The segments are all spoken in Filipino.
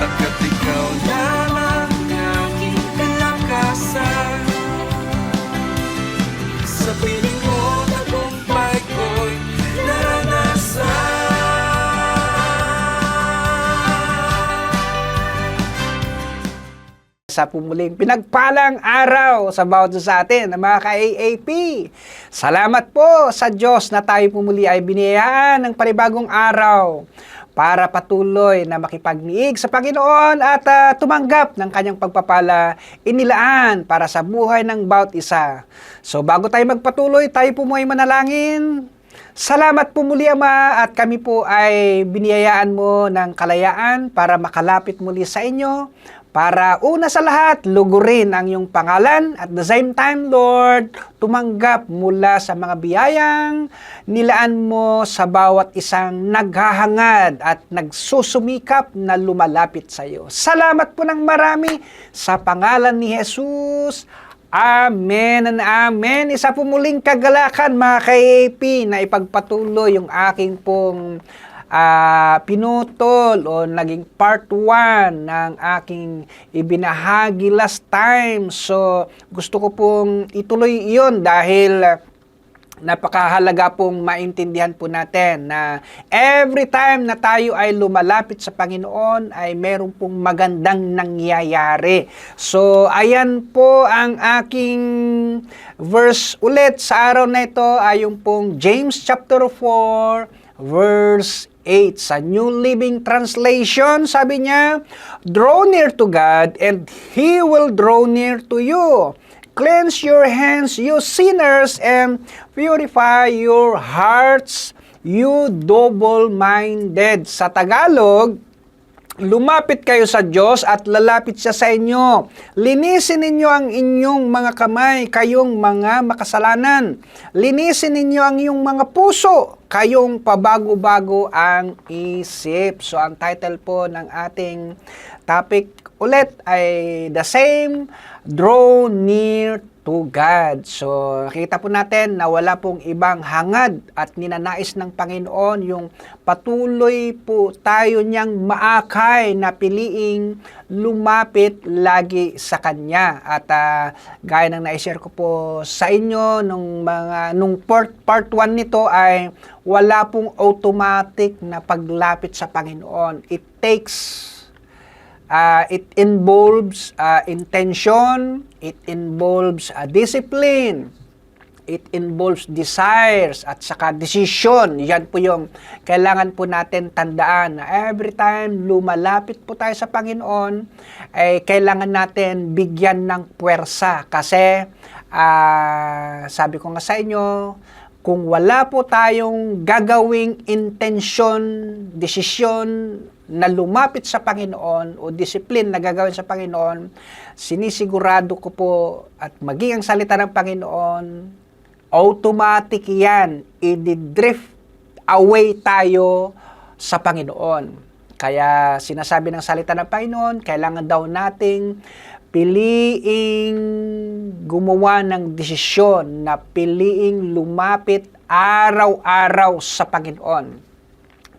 Pagkat ikaw lamang aking kalakasan. Sa piling mo, tagumpay ko'y naranasan. Sa pumuling pinagpalang araw sa bawat isa sa atin, mga ka-AAP. Salamat po sa Diyos na tayo pumuli ay biniyayaan ng panibagong araw para patuloy na makipagniig sa Panginoon at tumanggap ng kanyang pagpapala inilaan para sa buhay ng bawat isa. So bago tayo magpatuloy, tayo po ay manalangin. Salamat po muli, Ama, at kami po ay biniyayaan mo ng kalayaan para makalapit muli sa inyo, para una sa lahat, lugurin ang iyong pangalan at the same time, Lord, tumanggap mula sa mga biyayang nilaan mo sa bawat isang naghahangad at nagsusumikap na lumalapit sa iyo. Salamat po ng marami sa pangalan ni Jesus. Amen and amen. Isa po muling kagalakan, mga ka-AP, na ipagpatuloy yung aking pong pinutol o naging part 1 ng aking ibinahagi last time. So, gusto ko pong ituloy iyon dahil napakahalaga pong maintindihan po natin na every time na tayo ay lumalapit sa Panginoon ay meron pong magandang nangyayari. So, ayan po ang aking verse ulit sa araw na ito ay yung pong James chapter 4 verse 8 sa New Living Translation. Sabi niya, "Draw near to God and He will draw near to you. Cleanse your hands, you sinners, and purify your hearts, you double-minded." Sa Tagalog, lumapit kayo sa Diyos at lalapit siya sa inyo. Linisin ninyo ang inyong mga kamay, kayong mga makasalanan. Linisin ninyo ang iyong mga puso, kayong pabago-bago ang isip. So, ang title po ng ating topic ulit ay the same, draw near to God. So, nakita po natin na wala pong ibang hangad at ninanais ng Panginoon yung patuloy po tayo niyang maakay na piliing lumapit lagi sa Kanya. At gaya ng na-share ko po sa inyo nung part 1 nito ay wala pong automatic na paglapit sa Panginoon. It involves intention, it involves discipline, it involves desires, at saka decision. Yan po yung kailangan po natin tandaan na every time lumalapit po tayo sa Panginoon, ay kailangan natin bigyan ng puwersa. Kasi sabi ko nga sa inyo, kung wala po tayong gagawing intention, desisyon na lumapit sa Panginoon o discipline na gagawin sa Panginoon, sinisigurado ko po at maging ang salita ng Panginoon, automatic yan, i-drift away tayo sa Panginoon. Kaya sinasabi ng salita ng Panginoon, kailangan daw nating piliing gumawa ng desisyon na piliing lumapit araw-araw sa Panginoon.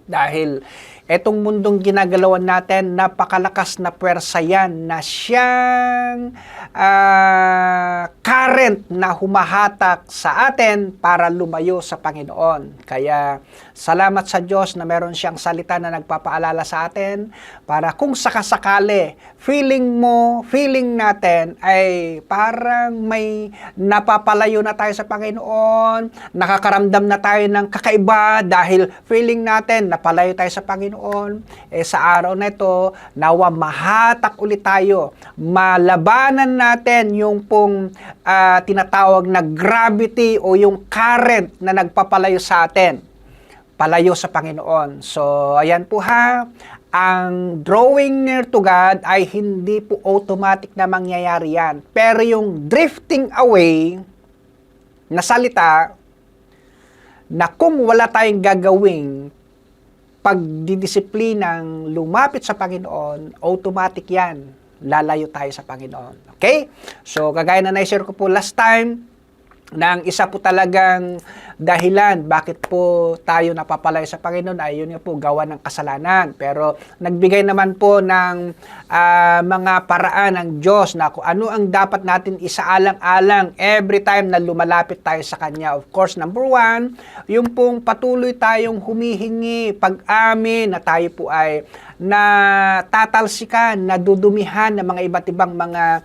Dahil etong mundong ginagalawan natin, napakalakas na puwersa yan na siyang current na humahatak sa atin para lumayo sa Panginoon. Kaya salamat sa Diyos na meron siyang salita na nagpapaalala sa atin para kung sakasakali, feeling natin ay parang may napapalayo na tayo sa Panginoon, nakakaramdam na tayo ng kakaiba dahil feeling natin napalayo tayo sa Panginoon. Sa araw na ito, nawa mahatak ulit tayo, malabanan natin yung pong tinatawag na gravity o yung current na nagpapalayo sa atin, palayo sa Panginoon. So, ayan po ha, ang drawing near to God ay hindi po automatic na mangyayari yan. Pero yung drifting away na salita, na kung wala tayong gagawing pagdidisiplinang lumapit sa Panginoon, automatic yan, lalayo tayo sa Panginoon. Okay? So, kagaya na na-share ko po last time, na ang isa po talagang dahilan bakit po tayo napapalaya sa Panginoon ay yun nga po gawa ng kasalanan. Pero nagbigay naman po ng mga paraan ng Diyos na kung ano ang dapat natin isaalang-alang every time na lumalapit tayo sa Kanya. Of course, number one, yung pong patuloy tayong humihingi, pag-amin na tayo po ay na tatalsikan, nadudumihan ng mga iba't ibang mga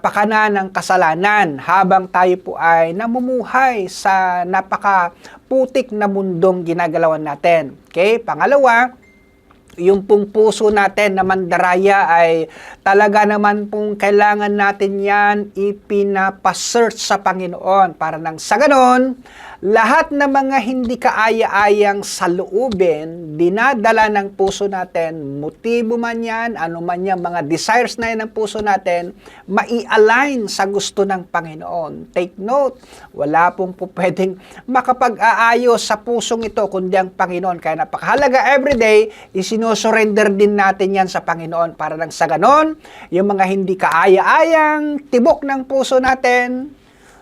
pakana ng kasalanan habang tayo po ay namumuhay sa napaka-putik na mundong ginagalawan natin. Okay? Pangalawa, yung pong puso natin na mandaraya ay talaga naman pong kailangan natin yan ipinapasearch sa Panginoon para nang sa ganon, lahat ng mga hindi kaaya-ayang saloobin, dinadala ng puso natin, motibo man yan, ano man yan, mga desires na yan ng puso natin, mai-align sa gusto ng Panginoon. Take note, wala pong pwedeng makapag-aayos sa pusong ito, kundi ang Panginoon. Kaya napakahalaga everyday, isinusurrender din natin yan sa Panginoon para nang sa ganon, yung mga hindi kaaya-ayang tibok ng puso natin,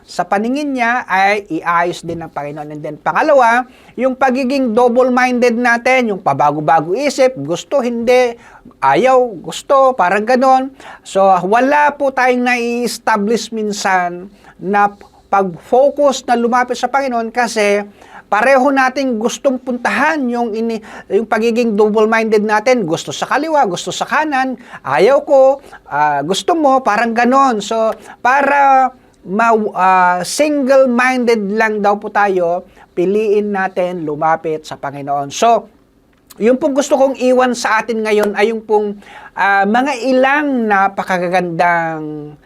sa paningin niya ay iayos din ng Panginoon. And then pangalawa, yung pagiging double-minded natin, yung pabago-bago isip, gusto, hindi, ayaw, gusto, parang ganon. So wala po tayong nai-establish minsan na pag-focus na lumapit sa Panginoon kasi pareho nating gustong puntahan yung pagiging double-minded natin. Gusto sa kaliwa, gusto sa kanan, ayaw ko, gusto mo, parang ganon. So para single-minded lang daw po tayo, piliin natin lumapit sa Panginoon. So, yung pong gusto kong iwan sa atin ngayon ay yung pong mga ilang napakagandang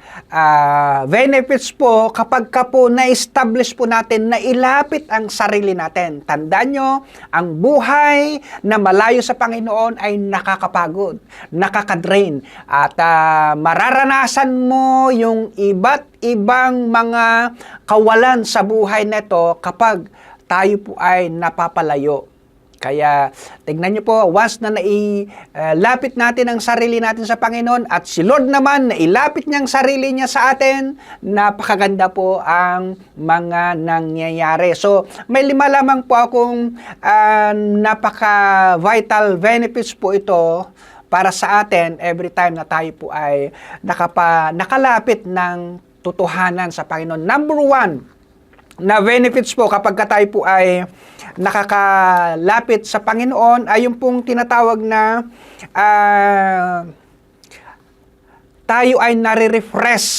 benefits po kapag ka po na-establish po natin na ilapit ang sarili natin. Tandaan nyo, ang buhay na malayo sa Panginoon ay nakakapagod, nakakadrain, at mararanasan mo yung iba't ibang mga kawalan sa buhay nito kapag tayo po ay napapalayo. Kaya tignan nyo po, once na nailapit natin ang sarili natin sa Panginoon at si Lord naman nailapit niya ang sarili niya sa atin, napakaganda po ang mga nangyayari. So may 5 lamang po akong napaka-vital benefits po ito para sa atin every time na tayo po ay nakalapit ng totohanan sa Panginoon. Number 1 na benefits po kapag tayo po ay nakakalapit sa Panginoon ay yung pong tinatawag na tayo ay nare-refresh.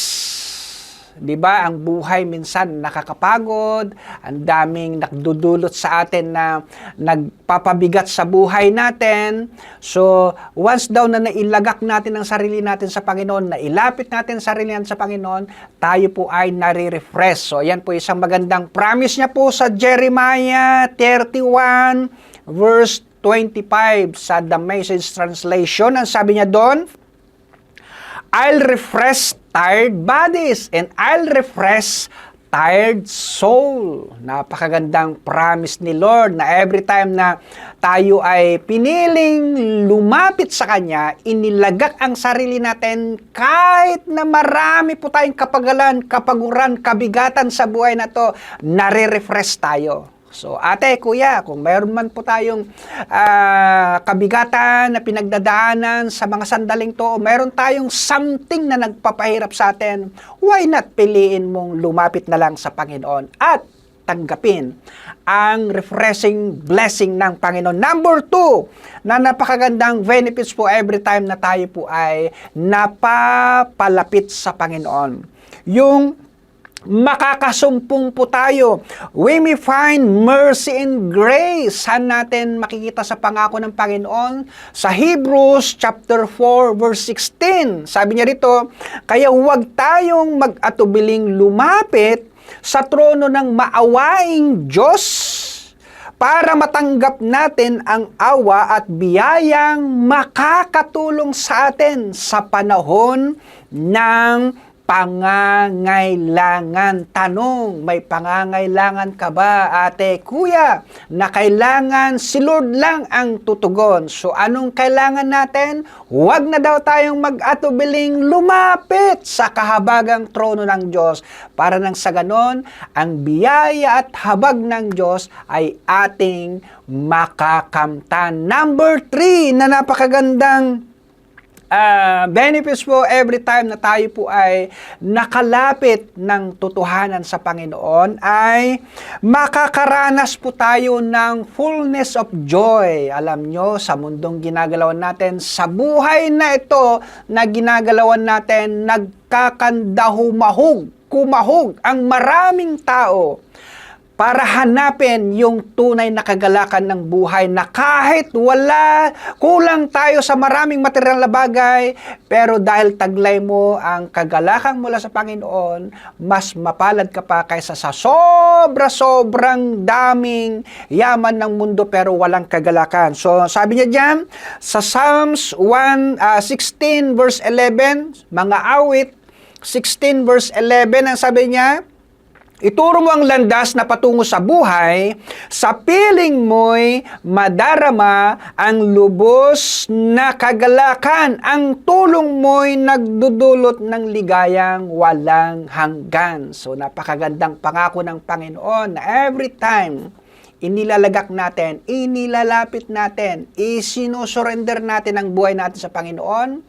'Di ba? Ang buhay minsan nakakapagod, ang daming nagdudulot sa atin na nagpapabigat sa buhay natin. So, once daw na nailagak natin ang sarili natin sa Panginoon, nailapit natin ang sarili natin sa Panginoon, tayo po ay nare-refresh. So, yan po isang magandang promise niya po sa Jeremiah 31 verse 25 sa The Message Translation. Ang sabi niya doon, I'll refresh tired bodies and I'll refresh tired soul. Napakagandang promise ni Lord na every time na tayo ay piniling lumapit sa Kanya, inilagak ang sarili natin kahit na marami po tayong kapagalan, kapaguran, kabigatan sa buhay na to, nare-refresh tayo. So, ate, kuya, kung mayroon man po tayong kabigatan na pinagdadaanan sa mga sandaling to, mayroon tayong something na nagpapahirap sa atin, why not piliin mong lumapit na lang sa Panginoon at tanggapin ang refreshing blessing ng Panginoon. Number 2, na napakagandang benefits po every time na tayo po ay napapalapit sa Panginoon. Yung makakasumpong po tayo. We may find mercy and grace. Saan natin makikita sa pangako ng Panginoon? Sa Hebrews chapter 4 verse 16. Sabi niya rito, kaya huwag tayong mag-atubiling lumapit sa trono ng maawaing Diyos para matanggap natin ang awa at biyayang makakatulong sa atin sa panahon ng pangangailangan. Tanong, may pangangailangan ka ba, ate, kuya, na kailangan si Lord lang ang tutugon? So anong kailangan natin? Huwag na daw tayong mag-atubiling lumapit sa kahabagang trono ng Diyos para nang sa ganon, ang biyaya at habag ng Diyos ay ating makakamtan. Number 3 na napakagandang benefits po every time na tayo po ay nakalapit ng totohanan sa Panginoon ay makakaranas po tayo ng fullness of joy. Alam nyo, sa mundong ginagalawan natin, sa buhay na ito na ginagalawan natin, nagkakandahumahog, kumahog ang maraming tao para hanapin yung tunay na kagalakan ng buhay na kahit kulang tayo sa maraming material na bagay, pero dahil taglay mo ang kagalakan mula sa Panginoon, mas mapalad ka pa kaysa sa sobrang daming yaman ng mundo pero walang kagalakan. So sabi niya diyan sa Psalms 16 verse 11, mga awit 16 verse 11, ang sabi niya, ituro mo ang landas na patungo sa buhay, sa piling mo'y madarama ang lubos na kagalakan, ang tulong mo'y nagdudulot ng ligayang walang hanggan. So napakagandang pangako ng Panginoon na every time inilalagak natin, inilalapit natin, isinusurrender natin ang buhay natin sa Panginoon,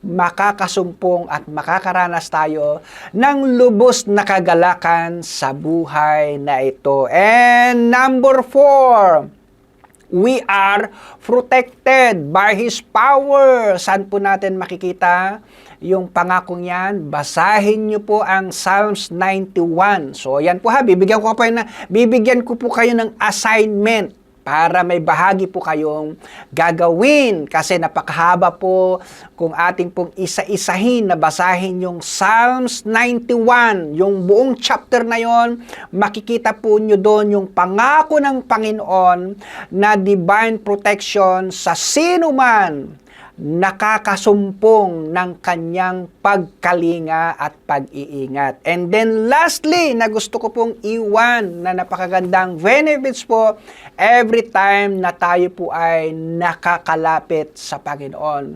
makakasumpong at makakaranas tayo ng lubos na kagalakan sa buhay na ito. And number 4, we are protected by His power. Saan po natin makikita yung pangakong yan? Basahin nyo po ang Psalms 91. So yan po ha, bibigyan ko po kayo ng assignment para may bahagi po kayong gagawin. Kasi napakahaba po kung ating pong isa-isahin na basahin yung Psalms 91. Yung buong chapter na yon, makikita po nyo doon yung pangako ng Panginoon na divine protection sa sino man nakakasumpong ng kanyang pagkalinga at pag-iingat. And then lastly, na gusto ko pong iwan na napakagandang benefits po every time na tayo po ay nakakalapit sa Panginoon,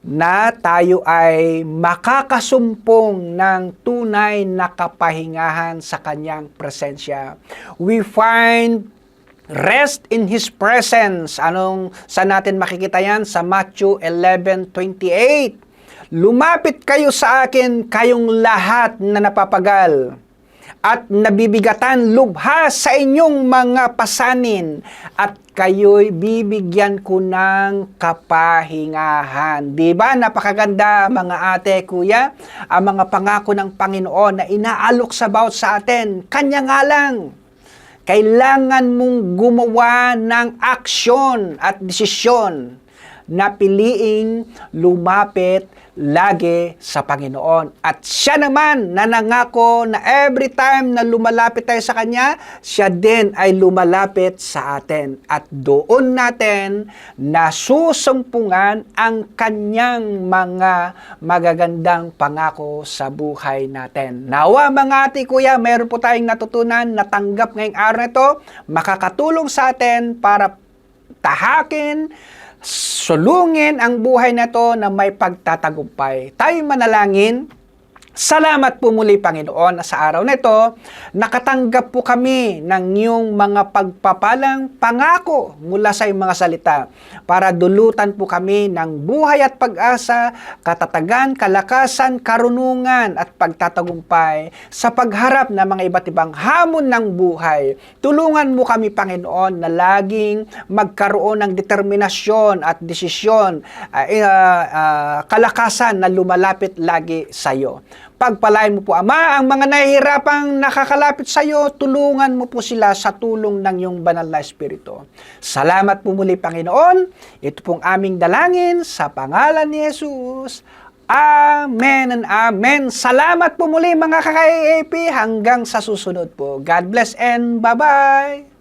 na tayo ay makakasumpong ng tunay na kapahingahan sa kanyang presensya. We find rest in His presence. Saan natin makikita yan? Sa Matthew 11:28. Lumapit kayo sa akin, kayong lahat na napapagal at nabibigatan lubha sa inyong mga pasanin, at kayo'y bibigyan ko ng kapahingahan. Diba? Napakaganda, mga ate, kuya, ang mga pangako ng Panginoon na inaalok sa bawat sa atin. Kanya nga lang. Kailangan mong gumawa ng aksyon at desisyon na piliing lumapit lagi sa Panginoon. At siya naman nanangako na every time na lumalapit tayo sa Kanya, siya din ay lumalapit sa atin. At doon natin nasusumpungan ang Kanyang mga magagandang pangako sa buhay natin. Nawa mga ate kuya, mayroon po tayong natutunan, natanggap ngayong araw na ito, makakatulong sa atin para tahakin, sulungin ang buhay na to na may pagtatagumpay. Tayo manalangin. Salamat po muli, Panginoon, na sa araw na ito, nakatanggap po kami ng iyong mga pagpapalang pangako mula sa iyong mga salita para dulutan po kami ng buhay at pag-asa, katatagan, kalakasan, karunungan at pagtatagumpay sa pagharap ng mga iba't ibang hamon ng buhay. Tulungan mo kami, Panginoon, na laging magkaroon ng determinasyon at desisyon, kalakasan na lumalapit lagi sa iyo. Pagpalain mo po, Ama, ang mga nahihirapang nakakalapit sa iyo, tulungan mo po sila sa tulong ng iyong banal na Espiritu. Salamat po muli, Panginoon. Ito pong aming dalangin sa pangalan ni Jesus. Amen and amen. Salamat po muli, mga ka-KAP. Hanggang sa susunod po. God bless and bye-bye.